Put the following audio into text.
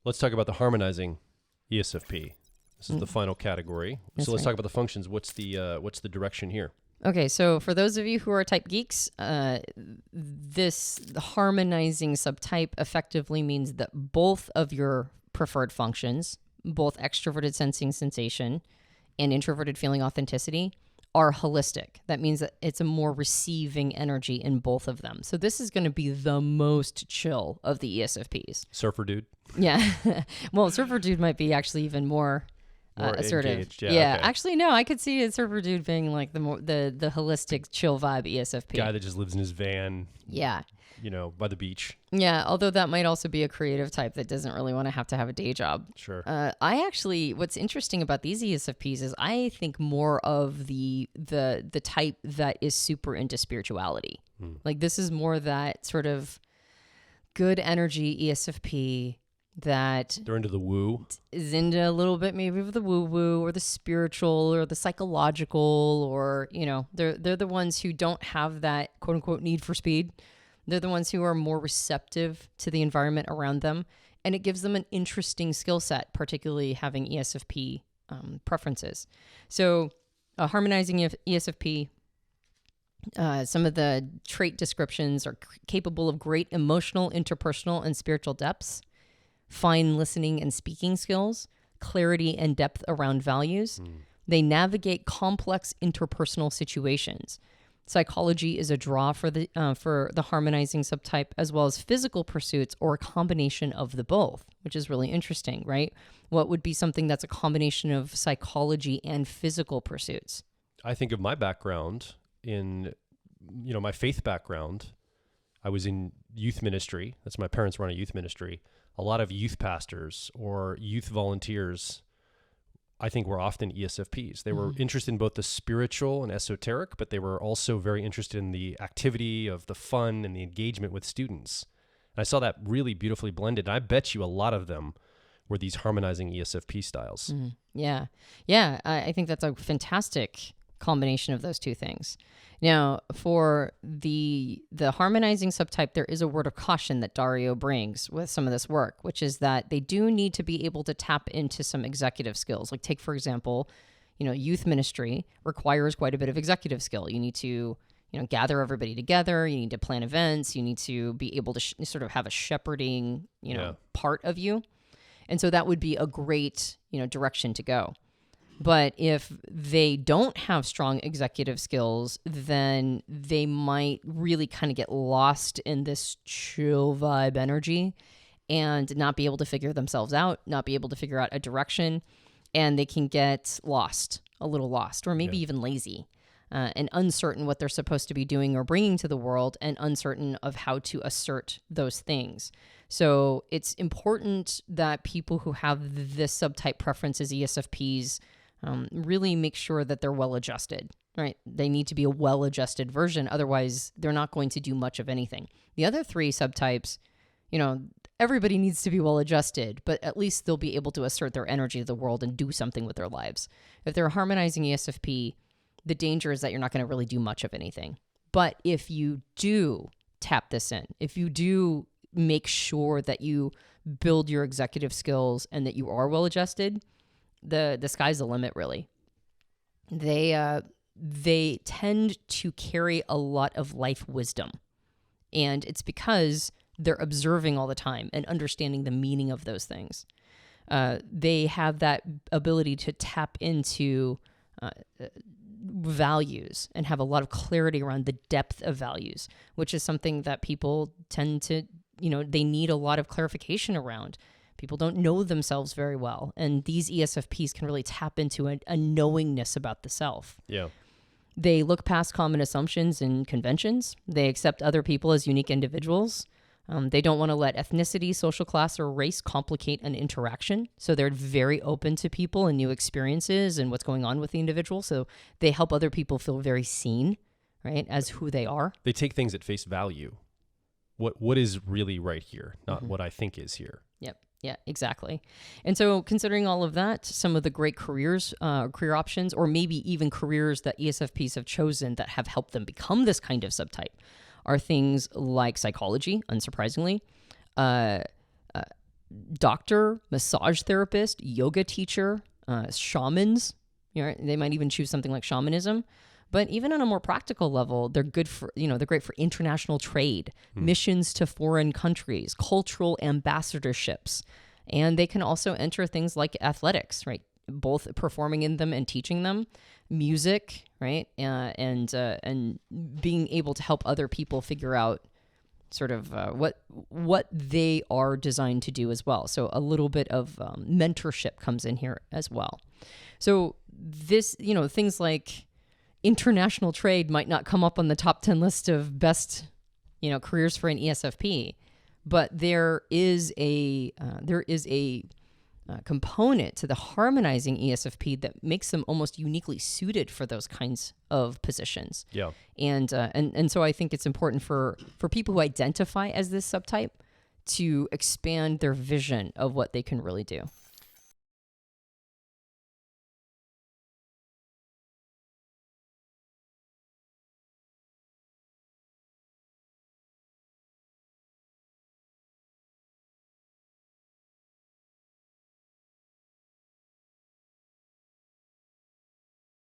Let's talk about the harmonizing ESFP. This is the final category. That's So let's right. talk about the functions. What's the direction here? Okay, so for those of you who are type geeks, this harmonizing subtype effectively means that both of your preferred functions, both extroverted sensing sensation and introverted feeling authenticity, are holistic. That means that it's a more receiving energy in both of them. So this is going to be the most chill of the ESFPs. Surfer dude? Yeah. Well, surfer dude might be actually even more assertive. Engaged. Yeah, okay. Actually, no, I could see a surfer dude being like the holistic chill vibe ESFP. Guy that just lives in his van, Yeah. by the beach. Yeah, although that might also be a creative type that doesn't really want to have a day job. Sure. What's interesting about these ESFPs is I think more of the type that is super into spirituality. Like this is more that sort of good energy ESFP that They're into the woo. is into a little bit maybe of the woo-woo or the spiritual or the psychological, or, they're the ones who don't have that quote-unquote need for speed. They're the ones who are more receptive to the environment around them, and it gives them an interesting skill set, particularly having ESFP preferences. So harmonizing ESFP, some of the trait descriptions are capable of great emotional, interpersonal, and spiritual depths, fine listening and speaking skills, clarity and depth around values. They navigate complex interpersonal situations. Psychology is a draw for the harmonizing subtype, as well as physical pursuits or a combination of the both, which is really interesting, right? What would be something that's a combination of psychology and physical pursuits? I think of my background in, my faith background. I was in youth ministry. That's my parents run a youth ministry. A lot of youth pastors or youth volunteers, I think, were often ESFPs. They were interested in both the spiritual and esoteric, but they were also very interested in the activity of the fun and the engagement with students. And I saw that really beautifully blended. And I bet you a lot of them were these harmonizing ESFP styles. Yeah. Yeah. I think that's a fantastic combination of those two things. Now, for the harmonizing subtype, there is a word of caution that Dario brings with some of this work, which is that they do need to be able to tap into some executive skills. Like take, for example, youth ministry requires quite a bit of executive skill. You need to, gather everybody together. You need to plan events. You need to be able to sort of have a shepherding, part of you. And so that would be a great, direction to go. But if they don't have strong executive skills, then they might really kind of get lost in this chill vibe energy and not be able to figure themselves out, not be able to figure out a direction, and they can get a little lost, or maybe even lazy, and uncertain what they're supposed to be doing or bringing to the world, and uncertain of how to assert those things. So it's important that people who have this subtype preference as ESFPs really make sure that they're well-adjusted, right? They need to be a well-adjusted version. Otherwise, they're not going to do much of anything. The other three subtypes, everybody needs to be well-adjusted, but at least they'll be able to assert their energy to the world and do something with their lives. If they're harmonizing ESFP, the danger is that you're not going to really do much of anything. But if you do tap this in, if you do make sure that you build your executive skills and that you are well-adjusted, the sky's the limit, really. They tend to carry a lot of life wisdom, and it's because they're observing all the time and understanding the meaning of those things. They have that ability to tap into values and have a lot of clarity around the depth of values, which is something that people tend to, they need a lot of clarification around. People don't know themselves very well, and these ESFPs can really tap into a knowingness about the self. Yeah. They look past common assumptions and conventions. They accept other people as unique individuals. They don't want to let ethnicity, social class, or race complicate an interaction. So they're very open to people and new experiences and what's going on with the individual. So they help other people feel very seen, right, as who they are. They take things at face value. What is really right here, not what I think is here. Yep. Yeah, exactly. And so considering all of that, some of the great career options, or maybe even careers that ESFPs have chosen that have helped them become this kind of subtype, are things like psychology, unsurprisingly, doctor, massage therapist, yoga teacher, shamans. They might even choose something like shamanism. But even on a more practical level, they're good for, they're great for international trade, missions to foreign countries, cultural ambassadorships. And they can also enter things like athletics, right? Both performing in them and teaching them, music, right? And being able to help other people figure out sort of what they are designed to do as well. So a little bit of mentorship comes in here as well. So this, things like international trade might not come up on the top 10 list of best, careers for an ESFP, but there is a component to the harmonizing ESFP that makes them almost uniquely suited for those kinds of positions. Yeah. And so I think it's important for people who identify as this subtype to expand their vision of what they can really do.